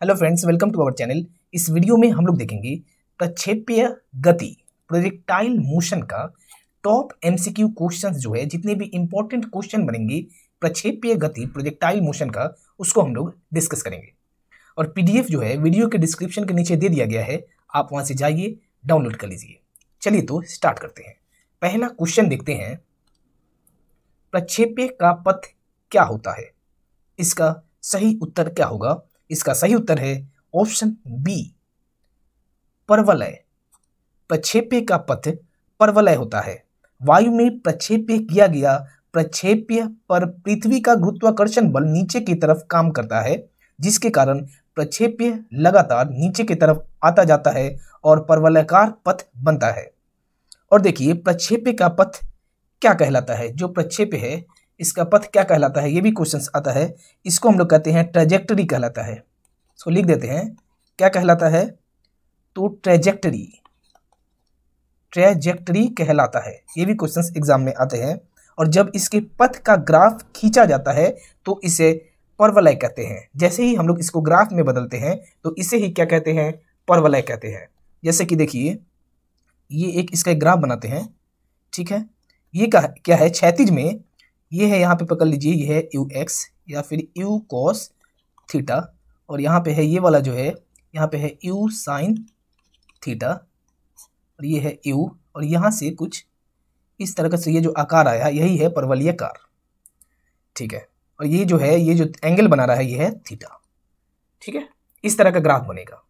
Hello friends, welcome to our channel. इस video में हम लोग देखेंगे प्रक्षेपीय गति प्रोजेक्टाइल मोशन का टॉप एमसीक्यू क्वेश्चंस जो है, जितने भी इंपॉर्टेंट क्वेश्चन बनेंगे प्रक्षेपीय गति प्रोजेक्टाइल मोशन का, उसको हम लोग डिस्कस करेंगे। और पीडीएफ जो है वीडियो के डिस्क्रिप्शन के नीचे दे दिया गया है, आप वहां से जाइए डाउनलोड कर लीजिए। चलिए तो स्टार्ट करते हैं। पहला क्वेश्चन देखते हैं, प्रक्षेप्य का पथ क्या होता है? इसका सही उत्तर क्या होगा? इसका सही उत्तर है ऑप्शन बी, परवलय। प्रक्षेप्य का पथ परवलय होता है। वायु में प्रक्षेप्य किया गया प्रक्षेप्य पर पृथ्वी का गुरुत्वाकर्षण बल नीचे की तरफ काम करता है, जिसके कारण प्रक्षेप्य लगातार नीचे की तरफ आता जाता है और परवलयाकार पथ बनता है। और देखिए, प्रक्षेप्य का पथ क्या कहलाता है? जो प्रक्षेप्य है इसका पथ क्या कहलाता है, ये भी क्वेश्चन आता है। इसको हम लोग कहते हैं ट्रेजेक्टरी कहलाता है। इसको लिख देते हैं, क्या कहलाता है? तो ट्रेजेक्टरी कहलाता है। ये भी क्वेश्चंस एग्जाम में आते हैं। और जब इसके पथ का ग्राफ खींचा जाता है तो इसे परवलय कहते हैं। जैसे ही हम लोग इसको ग्राफ में बदलते हैं तो इसे ही क्या कहते हैं? परवलय कहते हैं। जैसे कि देखिए, ये एक इसका एक ग्राफ बनाते हैं, ठीक है। ये क्या है? क्षैतिज में ये है, यहाँ पे पकड़ लीजिए, ये है यू एक्स या फिर यू कॉस थीटा, और यहाँ पे है ये वाला जो है, यहाँ पे है यू साइन थीटा, और ये है यू, और यहाँ से कुछ इस तरह से ये जो आकार आया है यही है परवलयाकार, ठीक है। और ये जो है, ये जो एंगल बना रहा है ये है थीटा, ठीक है। इस तरह का ग्राफ बनेगा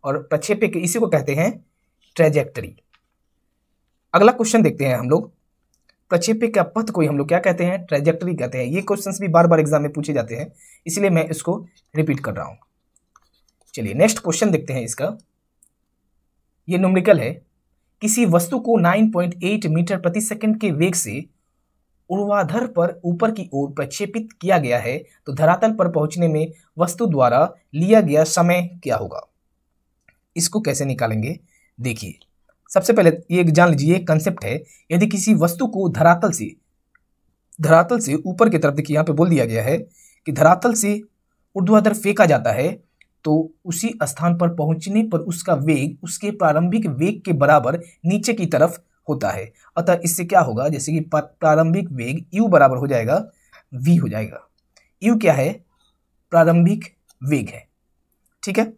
और प्रक्षेप्य के इसी को कहते हैं ट्रेजेक्टरी। अगला क्वेश्चन देखते हैं हम लोग। प्रक्षेप्य का पथ को हम लोग क्या कहते हैं? ट्रेजेक्टरी कहते हैं। ये क्वेश्चंस भी बार बार एग्जाम में पूछे जाते हैं, इसलिए मैं इसको रिपीट कर रहा हूं। चलिए नेक्स्ट क्वेश्चन देखते हैं इसका। ये न्यूमेरिकल है। किसी वस्तु को 9.8 मीटर प्रति सेकंड के वेग से ऊर्ध्वाधर पर ऊपर की ओर प्रक्षेपित किया गया है, तो धरातल पर पहुंचने में वस्तु द्वारा लिया गया समय क्या होगा? इसको कैसे निकालेंगे? देखिए, सबसे पहले ये जान लीजिए, कंसेप्ट है। यदि किसी वस्तु को धरातल से ऊपर की तरफ, देखिए यहाँ पे बोल दिया गया है कि धरातल से ऊर्ध्वाधर फेंका जाता है, तो उसी स्थान पर पहुंचने पर उसका वेग उसके प्रारंभिक वेग के बराबर नीचे की तरफ होता है। अतः इससे क्या होगा? जैसे कि प्रारंभिक वेग u बराबर हो जाएगा v हो जाएगा। u क्या है? प्रारंभिक वेग है, ठीक है।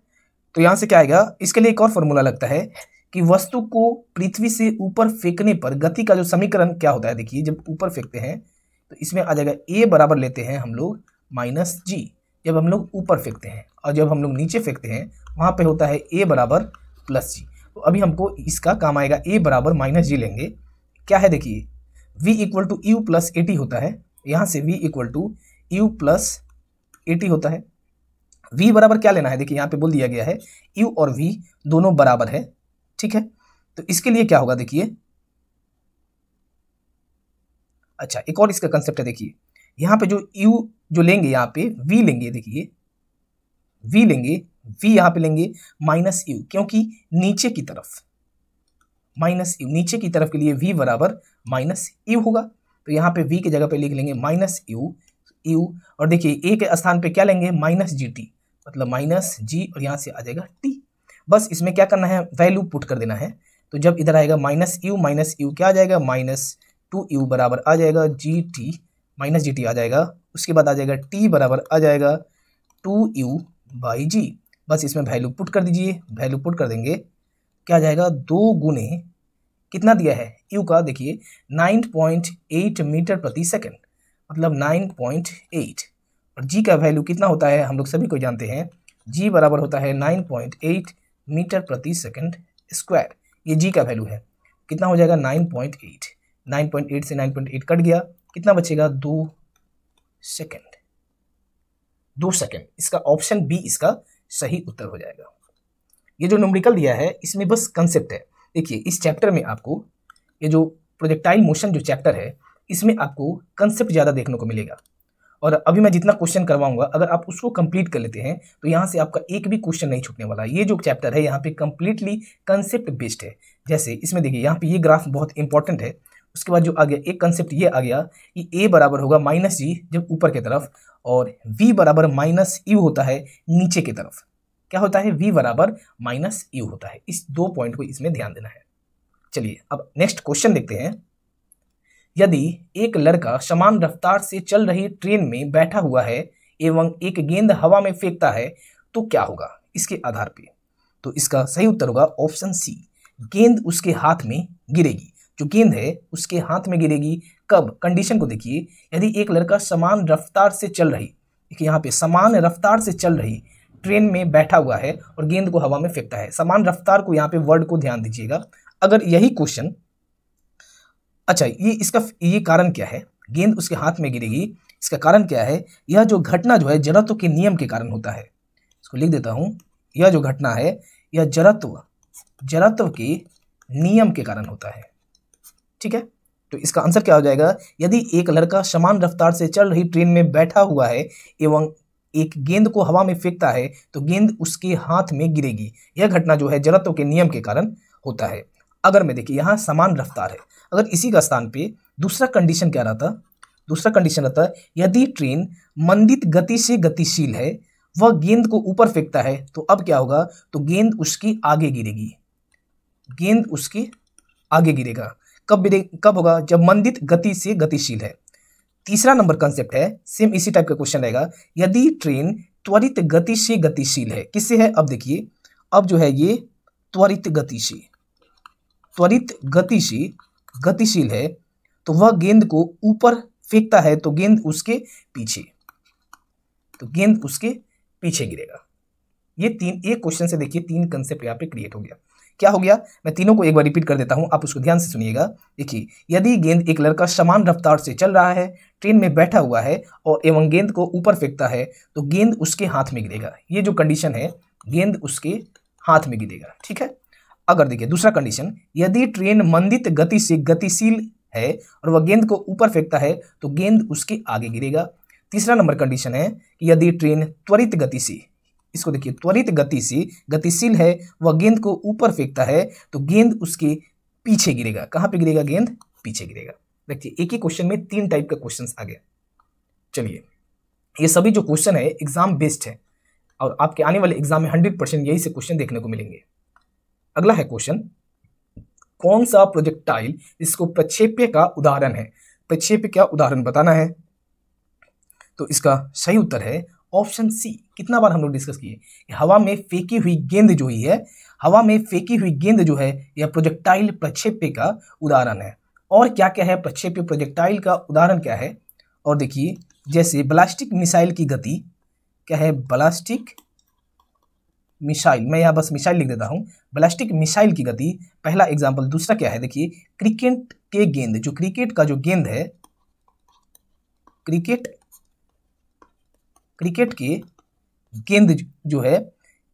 तो यहां से क्या आएगा? इसके लिए एक और फॉर्मूला लगता है कि वस्तु को पृथ्वी से ऊपर फेंकने पर गति का जो समीकरण क्या होता है। देखिए, जब ऊपर फेंकते हैं तो इसमें आ जाएगा a बराबर लेते हैं हम लोग माइनस जी, जब हम लोग ऊपर फेंकते हैं, और जब हम लोग नीचे फेंकते हैं वहां पे होता है a बराबर प्लस जी। तो अभी हमको इसका काम आएगा, a बराबर माइनस जी लेंगे। क्या है? देखिए, v equal to u plus a t होता है। यहाँ से v equal to u plus a t होता है। v बराबर क्या लेना है? देखिए यहाँ पे बोल दिया गया है u और v दोनों बराबर है, ठीक है। तो इसके लिए क्या होगा? देखिए, अच्छा, एक और इसका कंसेप्ट है। देखिए यहाँ पे जो u जो लेंगे, यहाँ पे v लेंगे, देखिए v लेंगे, v यहाँ पे लेंगे माइनस u, क्योंकि नीचे की तरफ माइनस u, नीचे की तरफ के लिए v बराबर माइनस u होगा। तो यहाँ पे v की जगह पे लिख लेंगे माइनस u, और देखिए a के स्थान पे क्या लेंगे? माइनस जी टी, मतलब माइनस जी, और यहाँ से आ जाएगा t। बस इसमें क्या करना है? वैल्यू पुट कर देना है। तो जब इधर आएगा माइनस यू क्या आ जाएगा? माइनस 2u बराबर आ जाएगा g t, minus g t आ जाएगा। उसके बाद आ जाएगा t बराबर आ जाएगा 2u बाई जी। बस इसमें वैल्यू पुट कर दीजिए। वैल्यू पुट कर देंगे, क्या आ जाएगा? 2 गुने कितना दिया है u का? देखिए 9.8 मीटर प्रति सेकंड, मतलब 9.8, और g का वैल्यू कितना होता है? हम लोग सभी को जानते हैं, g बराबर होता है 9.8 मीटर प्रति सेकंड स्क्वायर। ये g का वैल्यू है। कितना हो जाएगा? 9.8। 9.8 से 9.8 कट गया, कितना बचेगा? 2 सेकंड। 2 सेकंड। इसका ऑप्शन बी इसका सही उत्तर हो जाएगा। ये जो न्यूमेरिकल दिया है इसमें बस कंसेप्ट है। देखिए, इस चैप्टर में आपको ये जो प्रोजेक्टाइल मोशन जो चैप्टर है, इसमें आपको कंसेप्ट ज़्यादा देखने को मिलेगा। और अभी मैं जितना क्वेश्चन करवाऊंगा, अगर आप उसको कंप्लीट कर लेते हैं तो यहाँ से आपका एक भी क्वेश्चन नहीं छूटने वाला। ये जो चैप्टर है यहाँ पे कंप्लीटली कंसेप्ट बेस्ड है। जैसे इसमें देखिए, यहाँ पे ये ग्राफ बहुत इंपॉर्टेंट है। उसके बाद जो आ गया एक कंसेप्ट ये आ गया कि a बराबर होगा माइनस जी जब ऊपर की तरफ, और v बराबर माइनस यू होता है नीचे की तरफ। क्या होता है, v बराबर माइनस यू होता है। इस 2 पॉइंट को इसमें ध्यान देना है। चलिए अब नेक्स्ट क्वेश्चन देखते हैं। यदि एक लड़का समान रफ्तार से चल रही ट्रेन में बैठा हुआ है एवं एक गेंद हवा में फेंकता है तो क्या होगा इसके आधार पे। तो इसका सही उत्तर होगा ऑप्शन सी, गेंद उसके हाथ में गिरेगी। जो गेंद है उसके हाथ में गिरेगी कब, कंडीशन को देखिए, यदि एक लड़का समान रफ्तार से चल रही, देखिए यहाँ पे समान रफ्तार से चल रही ट्रेन में बैठा हुआ है और गेंद को हवा में फेंकता है। समान रफ्तार को यहाँ पे वर्ड को ध्यान दीजिएगा। अगर यही क्वेश्चन, अच्छा ये कारण क्या है, गेंद उसके हाथ में गिरेगी, इसका कारण क्या है, यह जो घटना जो है जड़त्व के नियम के कारण होता है। इसको लिख देता हूं, यह जो घटना है यह जड़त्व के नियम के कारण होता है। ठीक है, तो इसका आंसर क्या हो जाएगा, यदि एक लड़का समान रफ्तार से चल रही ट्रेन में बैठा हुआ है एवं एक गेंद को हवा में फेंकता है तो गेंद उसके हाथ में गिरेगी। यह घटना जो है जड़त्व के नियम के कारण होता है। अगर मैं देखिए यहाँ समान रफ्तार है, अगर इसी का स्थान पे दूसरा कंडीशन क्या रहता, दूसरा कंडीशन रहता यदि ट्रेन मंदित गति से गतिशील है, वह गेंद को ऊपर फेंकता है तो अब क्या होगा, तो गेंद उसकी आगे गिरेगी, गेंद उसके आगे गिरेगा। कब होगा, जब मंदित गति से गतिशील है। तीसरा नंबर कंसेप्ट है, सेम इसी टाइप का क्वेश्चन रहेगा, यदि ट्रेन त्वरित गति से गतिशील है, किससे है, अब देखिए, अब जो है ये त्वरित गति से गतिशील है तो वह गेंद को ऊपर फेंकता है तो गेंद उसके पीछे गिरेगा। ये एक क्वेश्चन से देखिए 3 कंसेप्ट यहाँ पे क्रिएट हो गया। क्या हो गया, मैं तीनों को एक बार रिपीट कर देता हूं, आप उसको ध्यान से सुनिएगा। देखिए, यदि गेंद, एक लड़का समान रफ्तार से चल रहा है, ट्रेन में बैठा हुआ है और एवं गेंद को ऊपर फेंकता है तो गेंद उसके हाथ में गिरेगा। ये जो कंडीशन है, गेंद उसके हाथ में गिरेगा। ठीक है, अगर देखिए दूसरा कंडीशन, यदि ट्रेन मंदित गति से गतिशील है और वह गेंद को ऊपर फेंकता है तो गेंद उसके आगे गिरेगा। तीसरा नंबर कंडीशन है कि यदि ट्रेन त्वरित गति से, इसको देखिए, त्वरित गति से गतिशील है, वह गेंद को ऊपर फेंकता है तो गेंद उसके पीछे गिरेगा। कहाँ पे गिरेगा, गेंद पीछे गिरेगा। देखिए एक ही क्वेश्चन में 3 टाइप के क्वेश्चंस आ गए। चलिए, ये सभी जो क्वेश्चन है एग्जाम बेस्ड है और आपके आने वाले एग्जाम में 100% यही से क्वेश्चन देखने को मिलेंगे। अगला है क्वेश्चन, कौन सा प्रोजेक्टाइल इसको प्रक्षेप्य का उदाहरण है, प्रक्षेप्य का उदाहरण बताना है। तो इसका सही उत्तर है ऑप्शन सी। कितना बार हम लोग डिस्कस किए, हवा में फेंकी हुई गेंद जो ही है, हवा में फेंकी हुई गेंद जो है यह प्रोजेक्टाइल प्रक्षेप्य का उदाहरण है। और क्या क्या है प्रक्षेप्य प्रोजेक्टाइल का उदाहरण क्या है, और देखिए जैसे बैलिस्टिक मिसाइल की गति क्या है, बैलिस्टिक मिसाइल, मैं यहाँ बस मिसाइल लिख देता हूँ, बैलिस्टिक मिसाइल की गति, पहला एग्जाम्पल। दूसरा क्या है, देखिए क्रिकेट के गेंद, जो क्रिकेट का जो गेंद है, क्रिकेट के गेंद जो है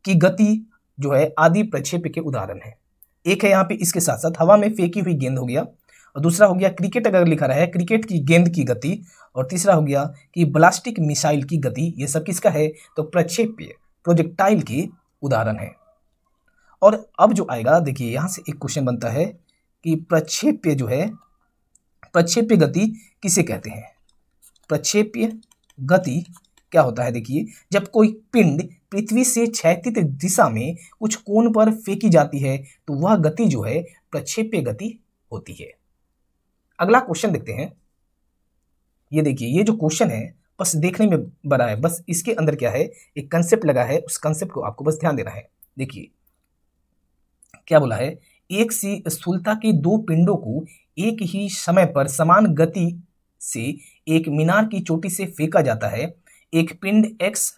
की गति जो है आदि प्रक्षेप्य के उदाहरण है। एक है यहाँ पे इसके साथ साथ हवा में फेंकी हुई गेंद हो गया, और दूसरा हो गया क्रिकेट अगर लिखा रहा है क्रिकेट की गेंद की गति, और तीसरा हो गया कि बैलिस्टिक मिसाइल की गति। ये सब किसका है, तो प्रक्षेप्य प्रोजेक्टाइल के उदाहरण है। और अब जो आएगा, देखिए यहाँ से एक क्वेश्चन बनता है कि प्रक्षेप्य जो है, प्रक्षेप्य गति किसे कहते हैं। प्रक्षेप्य गति क्या होता है, देखिए जब कोई पिंड पृथ्वी से क्षैतिज दिशा में कुछ कोण पर फेंकी जाती है तो वह गति जो है प्रक्षेप्य गति होती है। अगला क्वेश्चन देखते हैं। ये देखिए, ये जो क्वेश्चन है बस देखने में बड़ा है, बस इसके अंदर क्या है, एक कंसेप्ट लगा है, उस कंसेप्ट को आपको बस ध्यान देना है। देखिए क्या बोला है, एक सी स्थूलता के 2 पिंडों को एक ही समय पर समान गति से एक मीनार की चोटी से फेंका जाता है। एक पिंड एक्स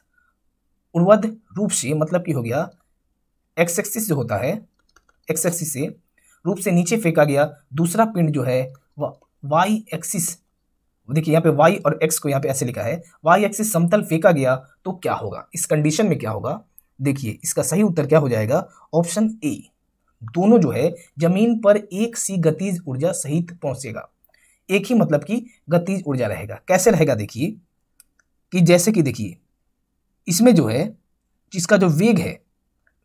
ऊर्ध्वाध रूप से, मतलब कि हो गया एक्स एक्सिस जो होता है, एक्स एक्सिस से रूप से नीचे फेंका गया। दूसरा पिंड जो है वह वाई एक्सिस, देखिए यहाँ पे वाई और एक्स को यहाँ पे ऐसे लिखा है, वाई एक्सिस समतल फेंका गया तो क्या होगा, इस कंडीशन में क्या होगा। देखिए इसका सही उत्तर क्या हो जाएगा, ऑप्शन ए, दोनों जो है जमीन पर एक सी गतिज ऊर्जा सहित पहुंचेगा। एक ही मतलब कि गतिज ऊर्जा रहेगा। कैसे रहेगा, देखिए कि जैसे कि देखिए इसमें जो है जिसका जो वेग है,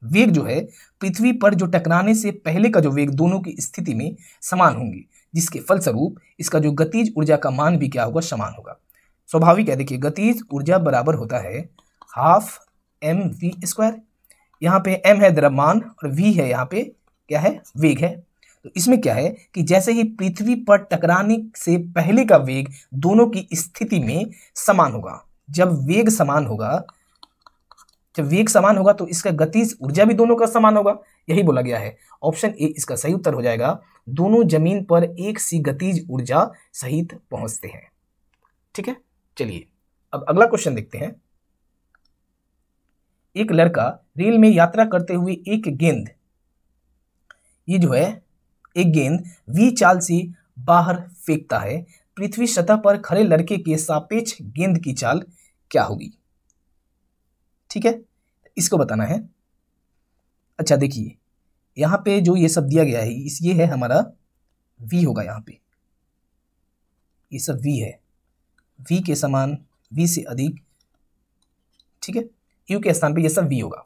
वेग जो है पृथ्वी पर जो टकराने से पहले का जो वेग दोनों की स्थिति में समान होंगी, जिसके फलस्वरूप इसका जो गतिज ऊर्जा का मान भी क्या होगा, समान होगा। स्वाभाविक है, देखिए गतिज ऊर्जा बराबर होता है 12 mv²। यहाँ पे m है द्रव्यमान और v है यहाँ पे क्या है, वेग है। तो इसमें क्या है कि जैसे ही पृथ्वी पर टकराने से पहले का वेग दोनों की स्थिति में समान होगा। जब वेग समान होगा तो इसका गतिज ऊर्जा भी दोनों का समान होगा, यही बोला गया है। ऑप्शन ए इसका सही उत्तर हो जाएगा। दोनों जमीन पर एक सी गतिज ऊर्जा सहित पहुंचते हैं। ठीक है, चलिए अब अगला क्वेश्चन देखते हैं। एक लड़का रेल में यात्रा करते हुए एक गेंद v चाल से बाहर फेंकता है। पृथ्वी सतह पर खड़े लड़के के सापेक्ष गेंद की चाल क्या होगी? ठीक है, इसको बताना है। अच्छा देखिए, यहां पे जो ये सब दिया गया है ये है हमारा v होगा, यहाँ पे ये सब v है, v के समान, v से अधिक। ठीक है, u के स्थान पे ये सब v होगा।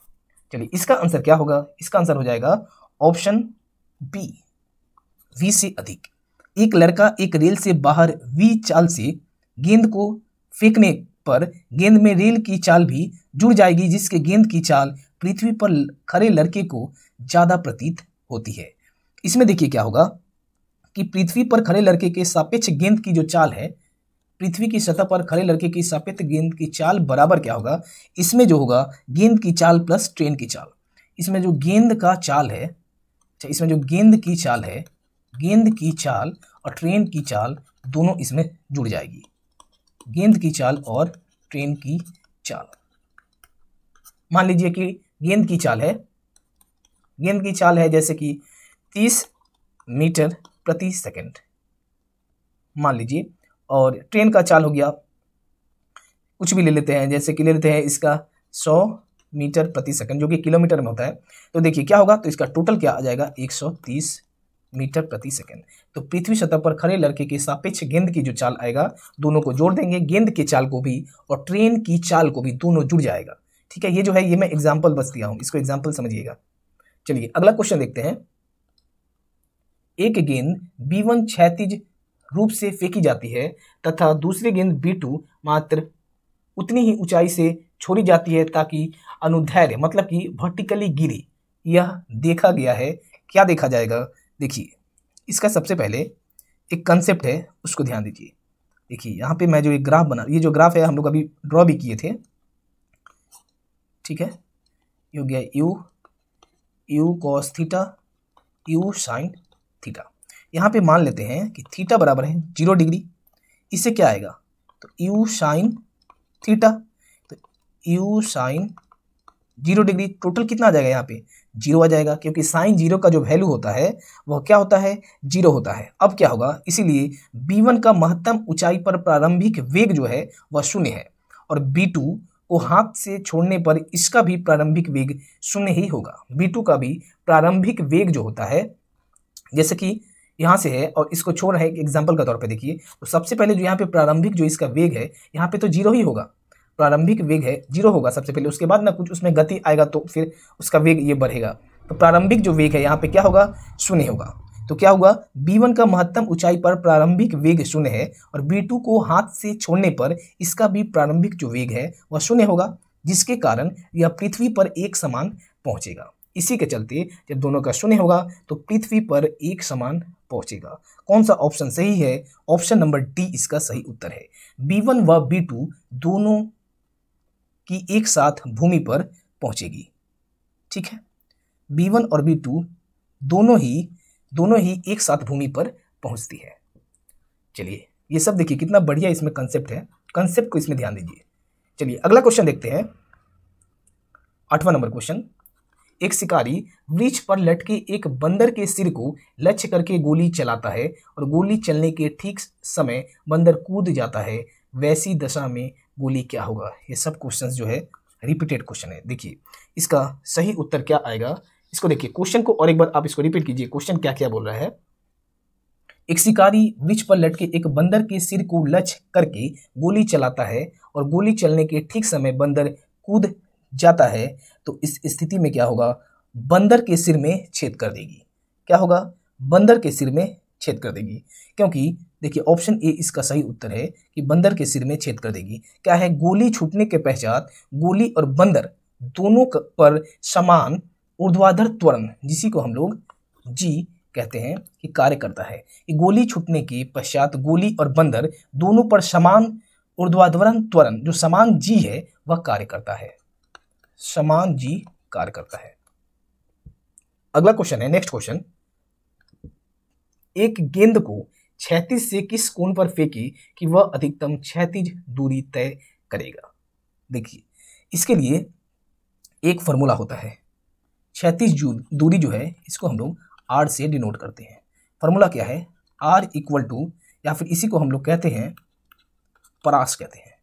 चलिए इसका आंसर क्या होगा? इसका आंसर हो जाएगा ऑप्शन बी, v से अधिक। एक लड़का एक रेल से बाहर v चाल से गेंद को फेंकने पर गेंद में रेल की चाल भी जुड़ जाएगी, जिसके गेंद की चाल पृथ्वी पर खड़े लड़के को ज्यादा प्रतीत होती है। इसमें देखिए क्या होगा कि पृथ्वी पर खड़े लड़के के सापेक्ष गेंद की जो चाल है, पृथ्वी की सतह पर खड़े लड़के की सापेक्ष गेंद की चाल बराबर क्या होगा? इसमें जो होगा गेंद की चाल प्लस ट्रेन की चाल। इसमें जो गेंद का चाल है, इसमें जो गेंद की चाल है, गेंद की चाल और ट्रेन की चाल दोनों इसमें जुड़ जाएगी। गेंद की चाल और ट्रेन की चाल। मान लीजिए कि गेंद की चाल है जैसे कि 30 मीटर प्रति सेकंड मान लीजिए, और ट्रेन का चाल हो गया, कुछ भी ले लेते हैं, जैसे कि ले लेते हैं इसका 100 मीटर प्रति सेकंड, जो कि किलोमीटर में होता है। तो देखिए क्या होगा, तो इसका टोटल क्या आ जाएगा? 130 मीटर प्रति सेकंड। तो पृथ्वी सतह पर खड़े लड़के के सापेक्ष गेंद की जो चाल आएगा, दोनों को जोड़ देंगे, गेंद की चाल को भी और ट्रेन की चाल को भी, दोनों जुड़ जाएगा। ठीक है, ये जो है ये मैं एग्जाम्पल बस दिया हूं, इसको एग्जाम्पल समझिएगा। चलिए अगला क्वेश्चन देखते हैं। एक गेंद B1 क्षैतिज रूप से फेंकी जाती है तथा दूसरी गेंद B2 मात्र उतनी ही ऊंचाई से छोड़ी जाती है ताकि अनुदैर्ध्य मतलब कि वर्टिकली गिरे। यह देखा गया है, क्या देखा जाएगा? देखिए इसका सबसे पहले एक कंसेप्ट है, उसको ध्यान दीजिए। देखिए यहाँ पे मैं जो एक ग्राफ बना, ये जो ग्राफ है हम लोग अभी ड्रॉ भी किए थे। ठीक है, ये हो गया u cos theta, u sin theta. यहाँ पे मान लेते हैं कि थीटा बराबर है 0 डिग्री। इससे क्या आएगा? तो u sin थीटा, तो u sin 0 डिग्री, टोटल कितना आ जाएगा? यहाँ पे 0 आ जाएगा, क्योंकि साइन 0 का जो वैल्यू होता है वह क्या होता है? 0 होता है। अब क्या होगा? इसीलिए B1 का महत्तम ऊंचाई पर प्रारंभिक वेग जो है वह 0 है, और B2 को हाथ से छोड़ने पर इसका भी प्रारंभिक वेग 0 ही होगा। B2 का भी प्रारंभिक वेग जो होता है, जैसे कि यहाँ से है और इसको छोड़ रहा है, एक एग्जाम्पल के तौर पे देखिए, तो सबसे पहले जो यहाँ पे प्रारंभिक जो इसका वेग है, यहाँ पे तो 0 ही होगा, प्रारंभिक वेग है 0 होगा सबसे पहले, उसके बाद ना कुछ उसमें गति आएगा तो फिर उसका वेग ये बढ़ेगा। तो प्रारंभिक जो वेग है यहाँ पे क्या होगा? 0 होगा। तो क्या होगा? B1 का महत्तम ऊंचाई पर प्रारंभिक वेग 0 है, और B2 को हाथ से छोड़ने पर इसका भी प्रारंभिक जो वेग है वह 0 होगा, जिसके कारण यह पृथ्वी पर एक समान पहुंचेगा। इसी के चलते जब दोनों का 0 होगा तो पृथ्वी पर एक समान पहुंचेगा। कौन सा ऑप्शन सही है? ऑप्शन नंबर डी इसका सही उत्तर है। B1 व B2 दोनों की एक साथ भूमि पर पहुंचेगी। ठीक है, B1 और B2 दोनों ही एक साथ भूमि पर पहुंचती है। चलिए ये सब देखिए कितना बढ़िया इसमें कंसेप्ट है, कंसेप्ट को इसमें ध्यान दीजिए। चलिए अगला क्वेश्चन देखते हैं, 8वां नंबर क्वेश्चन। एक शिकारी वृक्ष पर लटके एक बंदर के सिर को लक्ष्य करके गोली चलाता है, और गोली चलने के ठीक समय बंदर कूद जाता है। वैसी दशा में गोली क्या होगा? ये सब क्वेश्चंस जो है रिपीटेड क्वेश्चन है। देखिए इसका सही उत्तर क्या आएगा, इसको देखिए, क्वेश्चन को और एक बार आप इसको रिपीट कीजिए, क्वेश्चन क्या क्या बोल रहा है। एक शिकारी वृक्ष पर लटके एक बंदर के सिर को लक्ष्य करके गोली चलाता है, और गोली चलने के ठीक समय बंदर कूद जाता है। तो इस स्थिति में क्या होगा? बंदर के सिर में छेद कर देगी। क्या होगा? बंदर के सिर में छेद कर देगी, क्योंकि देखिए ऑप्शन ए इसका सही उत्तर है कि बंदर के सिर में छेद कर देगी। क्या है? गोली छूटने के पश्चात गोली और बंदर दोनों पर समान ऊर्ध्वाधर त्वरण, जिसी को हम लोग जी कहते हैं, कि कार्य करता है। कि गोली छूटने के पश्चात गोली और बंदर दोनों पर समान ऊर्ध्वाधर त्वरण, जो समान जी है, वह कार्य करता है, समान जी कार्य करता है। अगला क्वेश्चन है, नेक्स्ट क्वेश्चन, एक गेंद को क्षैतिज से किस कोण पर फेंके कि वह अधिकतम क्षैतिज दूरी तय करेगा। देखिए, इसके लिए एक फॉर्मूला होता है। क्षैतिज दूरी जो है, इसको हम लोग आर से डिनोट करते हैं। फॉर्मूला क्या है? आर इक्वल टू, या फिर इसी को हम लोग कहते हैं परास कहते हैं।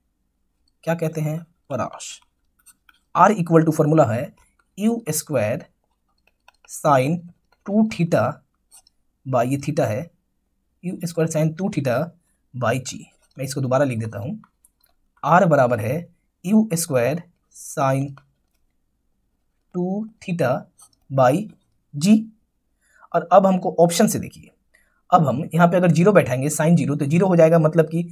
क्या कहते हैं? परास। आर इक्वल टू फॉर्मूला है u square sine 2 theta by, ये थीटा है, u square sine 2 theta by g. मैं इसको दोबारा लिख देता हूँ। आर बराबर है u square sine 2 theta by g. और अब हमको ऑप्शन से देखिए, अब हम यहाँ पे अगर जीरो बैठाएंगे, साइन जीरो, तो जीरो हो जाएगा, मतलब कि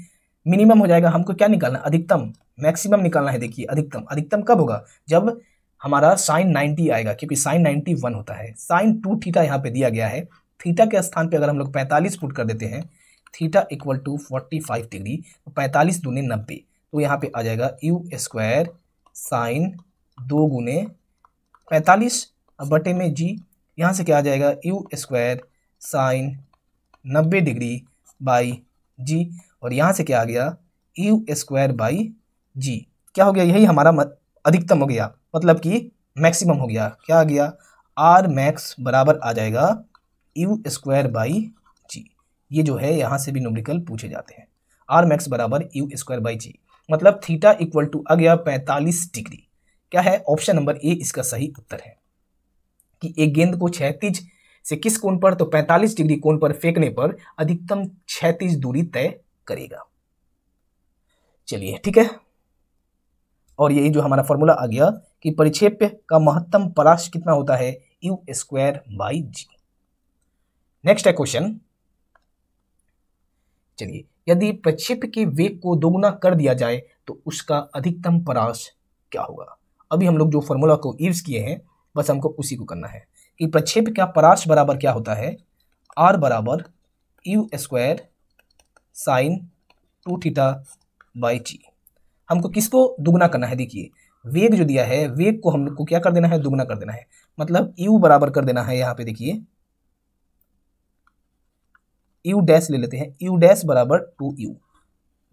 मिनिमम हो जाएगा। हमको क्या निकालना है? अधिकतम, मैक्सिमम निकालना है। देखिए, अधिकतम, अधिकतम कब होगा? जब हमारा साइन 90 आएगा, क्योंकि साइन 91 होता है। साइन 2 थीटा यहाँ पे दिया गया है, थीटा के स्थान पे अगर हम लोग 45 पुट कर देते हैं, थीटा इक्वल टू 45 डिग्री, तो 45 दूनी 90, तो यहाँ पे आ जाएगा यू स्क्वायर साइन 2 गुने 45 बटे में जी। यहाँ से क्या आ जाएगा? U square sine 90 degree by g, और यहाँ से क्या आ गया? U square by g. क्या हो गया? यही हमारा अधिकतम हो गया, मतलब कि मैक्सिमम हो गया। क्या आ गया? आर मैक्स बराबर आ जाएगा यू स्क्वायर बाई जी। ये जो है यहाँ से भी न्यूमेरिकल पूछे जाते हैं। आर मैक्स बराबर यू स्क्वायर बाई जी, मतलब थीटा इक्वल टू आ गया 45 डिग्री। क्या है? ऑप्शन नंबर ए इसका सही उत्तर है कि एक गेंद को क्षैतिज से किस कोण पर, तो 45 डिग्री कोण पर फेंकने पर अधिकतम क्षैतिज दूरी तय करेगा। चलिए, ठीक है। और यही जो हमारा फॉर्मूला आ गया कि परिक्षेप्य का महत्तम परास कितना होता है? U square by g. Next है क्वेश्चन, चलिए, यदि प्रक्षेप्य के वेग को दोगुना कर दिया जाए तो उसका अधिकतम परास क्या होगा। अभी हम लोग जो फॉर्मूला को यूज किए हैं, बस हमको उसी को करना है कि प्रक्षेप्य का परास बराबर क्या होता है? आर बराबर u square sine 2 theta by g. हमको किसको दुगना करना है? देखिए, वेग जो दिया है, वेग को हम लोग को क्या कर देना है? दुगना कर देना है, मतलब u बराबर कर देना है। यहाँ पे देखिए, u डैश ले लेते हैं, u डैश बराबर 2u,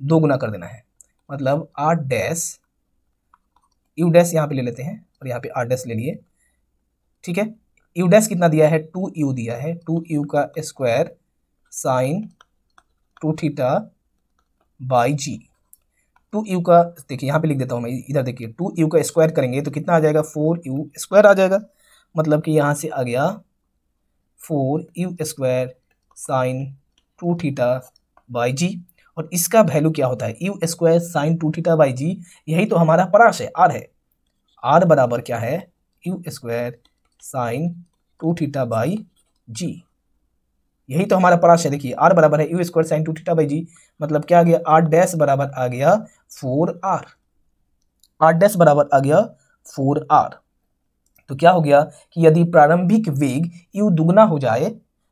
दो गुना कर देना है, मतलब r डैश, u डैश यहाँ पे ले लेते हैं और यहाँ पे r डैश ले लिए। ठीक है, u डैश कितना दिया है? 2u दिया है, 2u का square sine 2 theta by g. 2u का, देखिए यहाँ पे लिख देता हूँ मैं, इधर देखिए, 2u का स्क्वायर करेंगे तो कितना आ जाएगा? 4u स्क्वायर आ जाएगा, मतलब कि यहाँ से आ गया 4u square sine 2 theta by g. और इसका वैल्यू क्या होता है? U square sine 2 theta by g, यही तो हमारा परास है, आर है। आर बराबर क्या है? U square sine 2 theta by g, यही तो हमारा परास है। देखिए, आर बराबर है u square sine 2 theta by g, मतलब क्या आ गया? आर डैश बराबर आ गया 4r, आर डैश बराबर आ गया 4r। तो क्या हो गया कि यदि प्रारंभिक वेग u दुगना हो जाए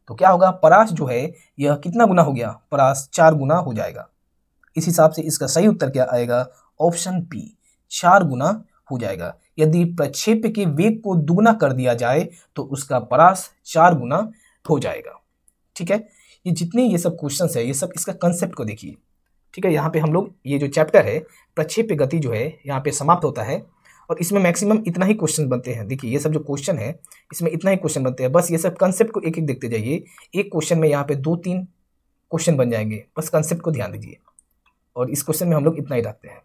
तो क्या होगा? परास जो है यह कितना गुना हो गया? परास 4 गुना हो जाएगा। इस हिसाब से इसका सही उत्तर क्या आएगा? ऑप्शन बी, 4 गुना हो जाएगा। यदि प्रक्षेप्य के वेग को दुगना कर दिया जाए तो उसका परास 4 गुना हो जाएगा। ठीक है, ये जितने ये सब क्वेश्चंस है, ये सब इसका कंसेप्ट को देखिए। ठीक है, यहाँ पे हम लोग ये जो चैप्टर है प्रक्षेप्य गति जो है यहाँ पे समाप्त होता है, और इसमें मैक्सिमम इतना ही क्वेश्चन बनते हैं। देखिए, ये सब जो क्वेश्चन है इसमें इतना ही क्वेश्चन बनते हैं, बस ये सब कंसेप्ट को एक एक देखते जाइए। एक क्वेश्चन में यहाँ पे 2-3 क्वेश्चन बन जाएंगे, बस कंसेप्ट को ध्यान दीजिए, और इस क्वेश्चन में हम लोग इतना ही रखते हैं।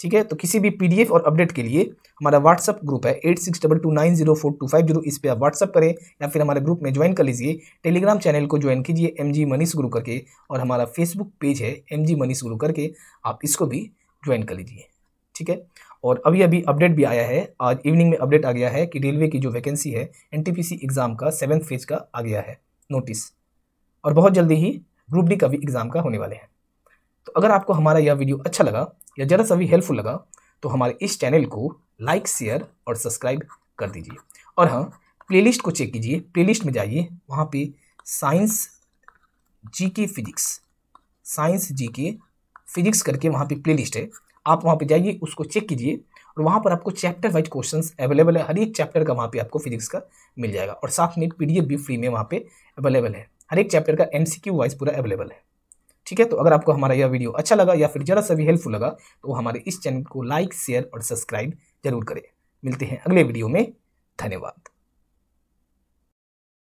ठीक है, तो किसी भी पीडीएफ और अपडेट के लिए हमारा व्हाट्सअप ग्रुप है 8622904250, इस पर आप व्हाट्सअप करें या फिर हमारे ग्रुप में ज्वाइन कर लीजिए। टेलीग्राम चैनल को ज्वाइन कीजिए MG मनीष गुरु करके, और हमारा फेसबुक पेज है MG मनीष गुरु करके, आप इसको भी ज्वाइन कर लीजिए। ठीक है, और अभी अपडेट भी आया है, आज इवनिंग में अपडेट आ गया है कि रेलवे की जो वैकेंसी है NTPC एग्ज़ाम का 7th फेज का आ गया है नोटिस, और बहुत जल्दी ही ग्रुप डी का भी एग्ज़ाम का होने वाले हैं। तो अगर आपको हमारा यह वीडियो अच्छा लगा या ज़रा सा भी हेल्पफुल लगा तो हमारे इस चैनल को लाइक शेयर और सब्सक्राइब कर दीजिए। और हाँ, प्लेलिस्ट को चेक कीजिए, प्लेलिस्ट में जाइए, वहाँ पे साइंस जीके फिजिक्स करके वहाँ पे प्लेलिस्ट है, आप वहाँ पे जाइए, उसको चेक कीजिए और वहाँ पर आपको चैप्टर वाइज क्वेश्चंस अवेलेबल है, हर एक चैप्टर का वहाँ पे आपको फिजिक्स का मिल जाएगा और साथ में PDF भी फ्री में वहाँ पे अवेलेबल है, हर एक चैप्टर का MCQ वाइज पूरा अवेलेबल है। ठीक है, तो अगर आपको हमारा यह वीडियो अच्छा लगा या फिर जरा सा भी हेल्पफुल लगा तो हमारे इस चैनल को लाइक शेयर और सब्सक्राइब जरूर करें। मिलते हैं अगले वीडियो में, धन्यवाद।